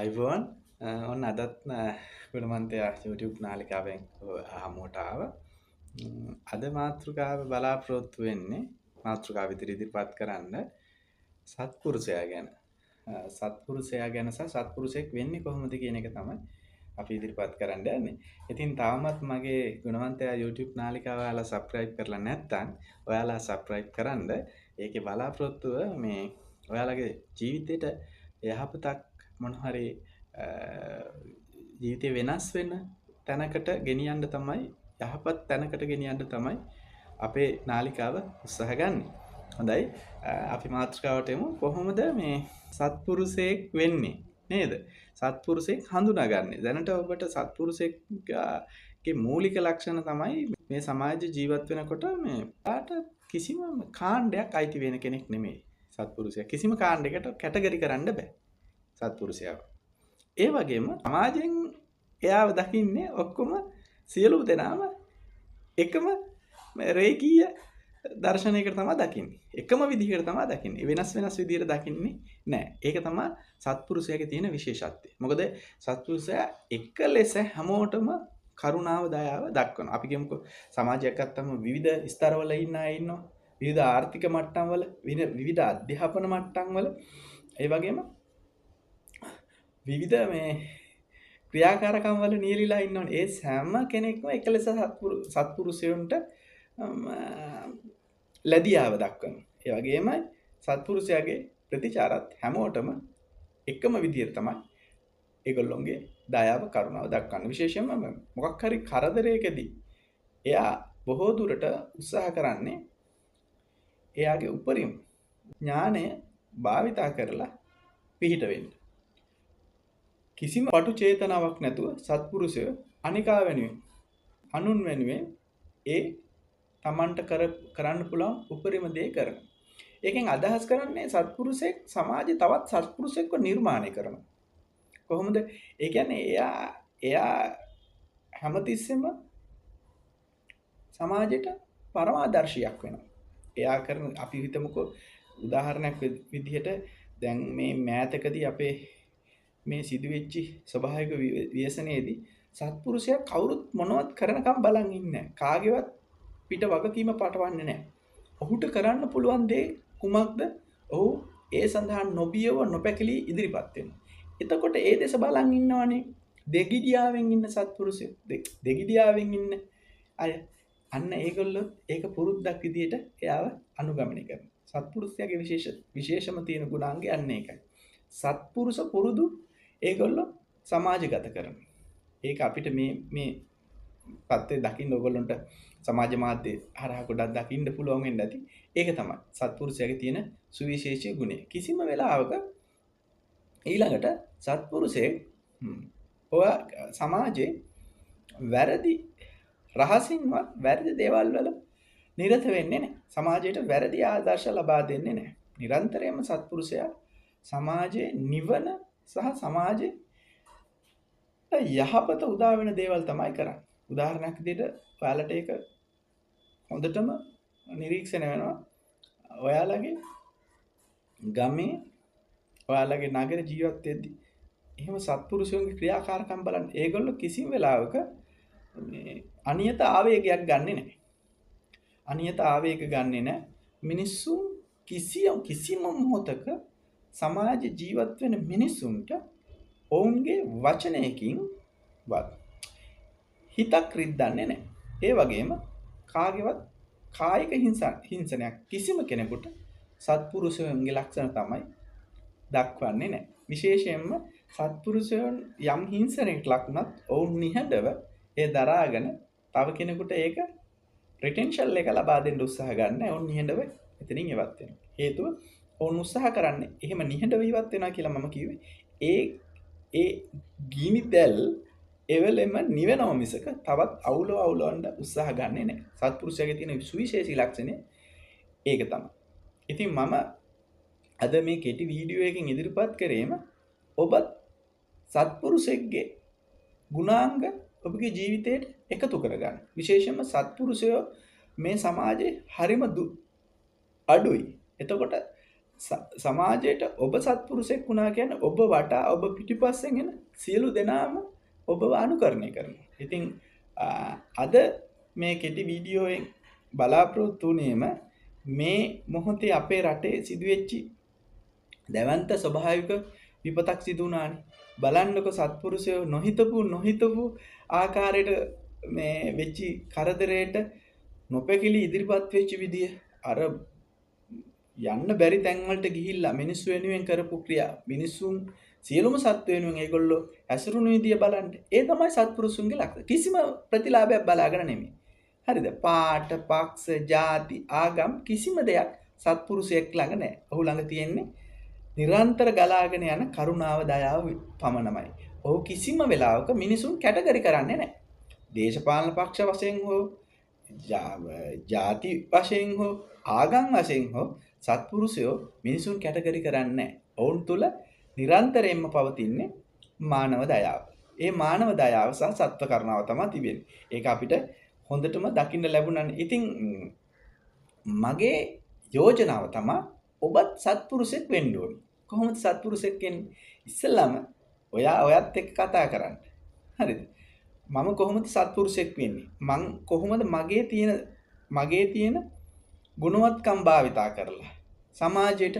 අයිබෝන් ඔන්න අදත් ගුණමන්තයා YouTube නාලිකාවෙන් හමුවට ආවා. අද මාතෘකාව බලාපොරොත්තු වෙන්නේ මාතෘකාව ඉදිරිපත් කරන්න සත්පුරුෂයා ගැන. සත්පුරුෂයා ගැන සහ සත්පුරුෂයෙක් වෙන්නේ කොහොමද කියන එක තමයි අපි ඉදිරිපත් කරන්න යන්නේ. ඉතින් තාමත් මගේ ගුණවන්තයා YouTube නාලිකාව ඔයාලා subscribe කරලා නැත්නම් ඔයාලා subscribe කරන්න. ඒකේ බලාපොරොත්තුව මේ ඔයාලගේ ජීවිතේට යහපතක් මොන හරි ජීවිතේ වෙනස් වෙන තැනකට ගෙනියන්න තමයි යහපත් තැනකට ගෙනියන්න තමයි අපේ නාලිකාව උත්සාහ ගන්න. හොඳයි අපි මාතෘකාවට එමු. කොහොමද මේ සත්පුරුෂයෙක් වෙන්නේ නේද? සත්පුරුෂයෙක් හඳුනාගන්නේ. දැනට ඔබට සත්පුරුෂයෙක්ගේ මූලික ලක්ෂණ තමයි මේ සමාජ ජීවත් වෙනකොට මේ පාට කිසිම කාණ්ඩයක් අයිති වෙන කෙනෙක් නෙමෙයි සත්පුරුෂයා. කිසිම කාණ්ඩයකට කැටගරි කරන්න බෑ සත්පුරුෂයාව. ඒ වගේම සමාජයෙන් එයාව දකින්නේ ඔක්කොම සියලු දෙනාම එකම රේඛීය දර්ශනයකට තමයි දකින්නේ. එකම විදිහකට තමයි දකින්නේ. වෙනස් විදිහට දකින්නේ නැහැ. ඒක තමයි සත්පුරුෂයාගේ තියෙන විශේෂත්වය. මොකද සත්පුරුෂයා එක ලෙස හැමෝටම කරුණාව දයාව දක්වනවා. අපි කියමුකෝ සමාජයක් අත්තම විවිධ ස්තරවල ඉන්න අය ඉන්නවා. විවිධ ආර්ථික මට්ටම්වල, විවිධ අධ්‍යාපන මට්ටම්වල, ඒ වගේම විවිධ මේ ක්‍රියාකාරකම් වල නියැලිලා ඉන්නවනේ. ඒ හැම කෙනෙක්ම එක ලෙස සත්පුරුෂයන්ට ලැබියාව දක්වනවා. ඒ වගේමයි සත්පුරුෂයාගේ ප්‍රතිචාරත් හැමෝටම එකම විදිහට තමයි ඒගොල්ලොන්ගේ දයාව කරුණාව දක්වන්නේ. විශේෂයෙන්ම මොකක් හරි කරදරයකදී එයා බොහෝ දුරට උත්සාහ කරන්නේ එයාගේ උපරිම ඥානය භාවිතා කරලා පිහිට වෙන්න. කිසිම පටු චේතනාවක් නැතුව සත්පුරුෂය අනිකා වෙනුවෙන් අනුන් වෙනුවෙන් ඒ තමන්ට කරන්න පුළුවන් උපරිම දේ කරනවා. ඒකෙන් අදහස් කරන්නේ සත්පුරුෂයෙක් සමාජයේ තවත් සත්පුරුෂයෙක්ව නිර්මාණය කරනවා. කොහොමද? ඒ කියන්නේ එයා හැමතිස්සෙම සමාජයට පරමාදර්ශියක් වෙනවා. එයා කරන අපි හිතමුකෝ උදාහරණයක් විදිහට දැන් මේ මෑතකදී අපේ මේ සිදුවෙච්ච ස්වභාවික ව්‍යසනයේදී සත්පුරුෂයා කවුරුත් මොනවත් කරනකම් බලන් ඉන්නේ නැහැ. කාගේවත් පිට වගකීම පටවන්නේ නැහැ. ඔහුට කරන්න පුළුවන් දේ කුමක්ද? ඔහු ඒ සඳහා නොබියව නොපැකිලී ඉදිරිපත් වෙනවා. එතකොට ඒ දේශ බලන් ඉන්නවනේ දෙගිඩියාවෙන් ඉන්න සත්පුරුෂය. දෙගිඩියාවෙන් ඉන්න අය අන්න ඒගොල්ලෝ ඒක පුරුද්දක් විදියට එයාව අනුගමනය කරනවා. සත්පුරුෂයාගේ විශේෂම තියෙන ගුණාංගය අන්න ඒකයි. සත්පුරුෂ පුරුදු ඒගොල්ලෝ සමාජගත කරනවා. ඒක අපිට මේ පත්තේ දකින්න ඕගොල්ලන්ට සමාජ මාධ්‍ය හරහා ගොඩක් දකින්න පුළුවන් වෙන්න ඇති. ඒක තමයි සත්පුරුෂයාගේ තියෙන සුවිශේෂී ගුණය. කිසිම වෙලාවක ඊළඟට සත්පුරුෂයෙක් ඔය සමාජයේ වැරදි රහසින්වත් වැරදි දේවල් වල නිරත වෙන්නේ නැහැ. සමාජයට වැරදි ආදර්ශ ලබා දෙන්නේ නැහැ. නිරන්තරයෙන්ම සත්පුරුෂයා සමාජයේ නිවන සහ සමාජයේ යහපත උදා වෙන දේවල් තමයි කරන්නේ. උදාහරණයක් විදිහට ඔයාලට ඒක හොඳටම නිරීක්ෂණය වෙනවා. ඔයාලගේ ගමේ ඔයාලගේ නගර ජීවත් වෙද්දී එහෙම සත්පුරුෂයන්ගේ ක්‍රියාකාරකම් බලන්න ඒගොල්ලෝ කිසිම වෙලාවක මේ අනියත ආවේගයක් ගන්නෙ නැහැ. අනියත ආවේග ගන්නෙ නැහැ. මිනිස්සු කිසිම මොහොතක සමාජ ජීවත් වෙන මිනිසුන්ට ඔවුන්ගේ වචනයකින් වත් හිතක් රිද්දන්නේ නැහැ. ඒ වගේම කාගේවත් කායික හිංසනයක් කිසිම කෙනෙකුට සත්පුරුෂයන්ගේ ලක්ෂණ තමයි දක්වන්නේ නැහැ. විශේෂයෙන්ම සත්පුරුෂයන් යම් හිංසනයකට ලක්ුණත් ඔවුන් නිහඬව ඒ දරාගෙන තව කෙනෙකුට ඒක රිටෙන්ෂන් එක ලබා දෙන්න උත්සාහ ගන්න. ඔවුන් නිහඬව එතනින් ඉවත් වෙනවා. හේතුව ඔවුන් උත්සාහ කරන්නේ එහෙම නිහඬව ඉවත් වෙනවා කියලා මම කිව්වේ. ඒ ගිනි දැල් එවලෙම නිවෙනව මිසක තවත් අවුලවන්න උත්සාහ ගන්නෙ නැහැ. සත්පුරුෂයාගේ තියෙන සුවිශේෂී ලක්ෂණය ඒක තමයි. ඉතින් මම අද මේ කෙටි වීඩියෝ එකකින් ඉදිරිපත් කරේම ඔබත් සත්පුරුෂයෙක්ගේ ගුණාංග ඔබගේ ජීවිතයට එකතු කරගන්න. විශේෂයෙන්ම සත්පුරුෂයෝ මේ සමාජයේ හරිම අඩුයි. එතකොට සමාජයට ඔබ සත්පුරුෂයෙක් වුණා කියන්නේ ඔබ වටා ඔබ පිටිපස්සෙන් එන සියලු දෙනාම ඔබව අනුකරණය කරනවා. ඉතින් අද මේ කෙටි වීඩියෝයෙන් බලාපොරොත්තු වුණේම මේ මොහොතේ අපේ රටේ සිදුවෙච්ච දැවැන්ත ස්වභාවික විපතක් සිදු වුණානේ. බලන්නකො සත්පුරුෂයෝ නොහිතපු ආකාරයට මේ වෙච්චි කරදරයට නොපැකිලි ඉදිරිපත් වෙච්ච විදිය අර යන්න බැරි තැන් වලට ගිහිල්ලා මිනිස්සු වෙනුවෙන් කරපු ක්‍රියා මිනිසුන් සියලුම සත්ත්ව වෙනුවෙන් ඒගොල්ලෝ ඇසුරුණු විදිය බලන්න. ඒ තමයි සත්පුරුෂුන්ගේ ලක්ෂණ. කිසිම ප්‍රතිලාභයක් බලාගෙන නෙමෙයි. හරිද? පාට, පක්ෂ, ಜಾති, ආගම් කිසිම දෙයක් සත්පුරුෂයෙක් ළඟ නැහැ. ඔහු ළඟ තියෙන්නේ නිරන්තර ගලාගෙන යන කරුණාව දයාව පමණමයි. ඔහු කිසිම වෙලාවක මිනිසුන් කැටගරි කරන්නේ නැහැ. දේශපාලන පක්ෂ වශයෙන් හෝ ಜಾති වශයෙන් හෝ ආගම් වශයෙන් හෝ සත්පුරුෂයෝ මිනිසුන් කැටගරි කරන්නේ නැහැ. ඔවුන් තුල නිරන්තරයෙන්ම පවතින්නේ මානව දයාව. ඒ මානව දයාව සහ සත්ව කරුණාව තමයි තිබෙන්නේ. ඒක අපිට හොඳටම දකින්න ලැබුණානේ. ඉතින් මගේ යෝජනාව තමයි ඔබත් සත්පුරුෂෙක් වෙන්න ඕනේ. කොහොමද සත්පුරුෂෙක් වෙන්නේ? ඉස්සෙල්ලාම ඔයත් එක්ක කතා කරන්න. හරිද? මම කොහොමද සත්පුරුෂෙක් වෙන්නේ? මං කොහොමද මගේ තියෙන ගුණවත්කම් භාවිතා කරලා සමාජයට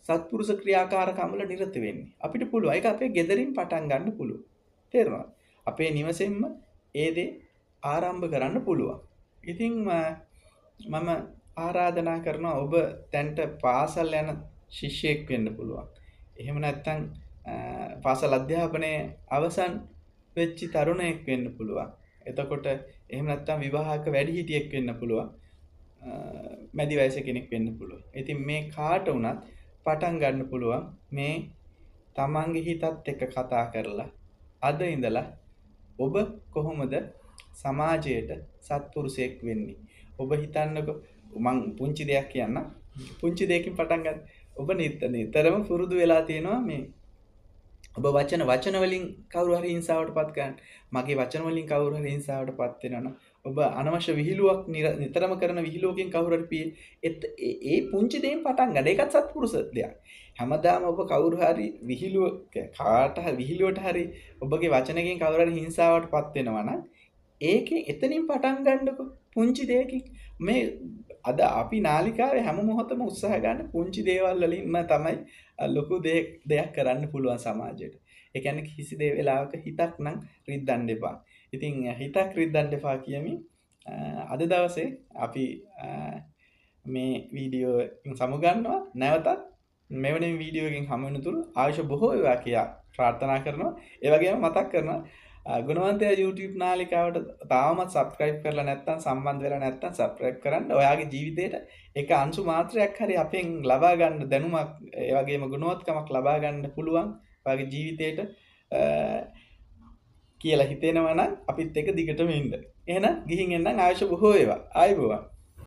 සත්පුරුෂ ක්‍රියාකාරකම් වල නිරත වෙන්නේ. අපිට පුළුවන්. ඒක අපේ ගෙදරින් පටන් ගන්න පුළුවන්. තේරුණාද? අපේ නිවසෙන්ම ඒ දේ ආරම්භ කරන්න පුළුවන්. ඉතින් මම ආරාධනා කරනවා ඔබ දැන්ට පාසල් යන ශිෂ්‍යයෙක් වෙන්න පුළුවන්. එහෙම නැත්නම් පාසල් අධ්‍යාපනයේ අවසන් වෙච්ච තරුණයෙක් වෙන්න පුළුවන්. එතකොට එහෙම නැත්නම් විවාහක වැඩිහිටියෙක් වෙන්න පුළුවන්. මැදි වයසේ කෙනෙක් වෙන්න පුළුවන්. ඉතින් මේ කාට වුණත් පටන් ගන්න පුළුවන් මේ තමන්ගේ හිතත් එක්ක කතා කරලා අද ඉඳලා ඔබ කොහොමද සමාජයට සත්පුරුෂයෙක් වෙන්නේ? ඔබ හිතන්නකෝ මං පුංචි දෙයක් කියන්න. පුංචි දෙයකින් පටන් ගන්න. ඔබ නිතරම පුරුදු වෙලා තියෙනවා මේ ඔබ වචන වලින් කවුරු හරි හිංසාවටපත් කරන්න. මගේ වචන වලින් කවුරු හරි හිංසාවටපත් වෙනවා. ඔබ අනවශ්‍ය විහිළුවක් නිතරම කරන විහිළුවකින් කවුරු හරි ඒ පුංචි දෙයින් පටන් ගන්න. ඒකත් සත්පුරුෂ දෙයක්. හැමදාම ඔබ කවුරු හරි විහිළුවට හරි ඔබගේ වචනකින් කවුරු හරි හිංසාවටපත් වෙනවා නම් ඒකේ එතනින් පටන් ගන්නකො පුංචි දෙයකින්. මේ අද අපි නාලිකාවේ හැම මොහොතම උත්සාහ ගන්න පුංචි දේවල් වලින්ම තමයි ලොකු දෙයක් කරන්න පුළුවන් සමාජයට. ඒ කියන්නේ කිසි වෙලාවක හිතක් නම් රිද්දන්න එපා. ඉතින් හිතක් රිද්දන්න එපා කියමින් අද දවසේ අපි මේ වීඩියෝ එකෙන් සමුගන්නවා. නැවතත් මෙවැනි වීඩියෝ එකකින් හමු වෙනතුරු ආයුෂ බොහෝ වේවා කියලා ප්‍රාර්ථනා කරනවා. ඒ වගේම මතක් කරනවා ගුණවන්තයා YouTube නාලිකාවට තාමත් subscribe කරලා නැත්නම් සම්බන්ධ වෙලා නැත්නම් subscribe කරන්න. ඔයාගේ ජීවිතේට එක අංශු මාත්‍රයක් හරි අපෙන් ලබා ගන්න දැනුමක් ඒ වගේම ගුණවත්කමක් ලබා ගන්න පුළුවන් ඔයාගේ ජීවිතේට කියලා හිතෙනවා නම් අපිත් එක දිගටම ඉන්න. එහෙනම් ගිහින් එන්නම් ආයුෂ බොහෝ වේවා. ආයුබෝවන්.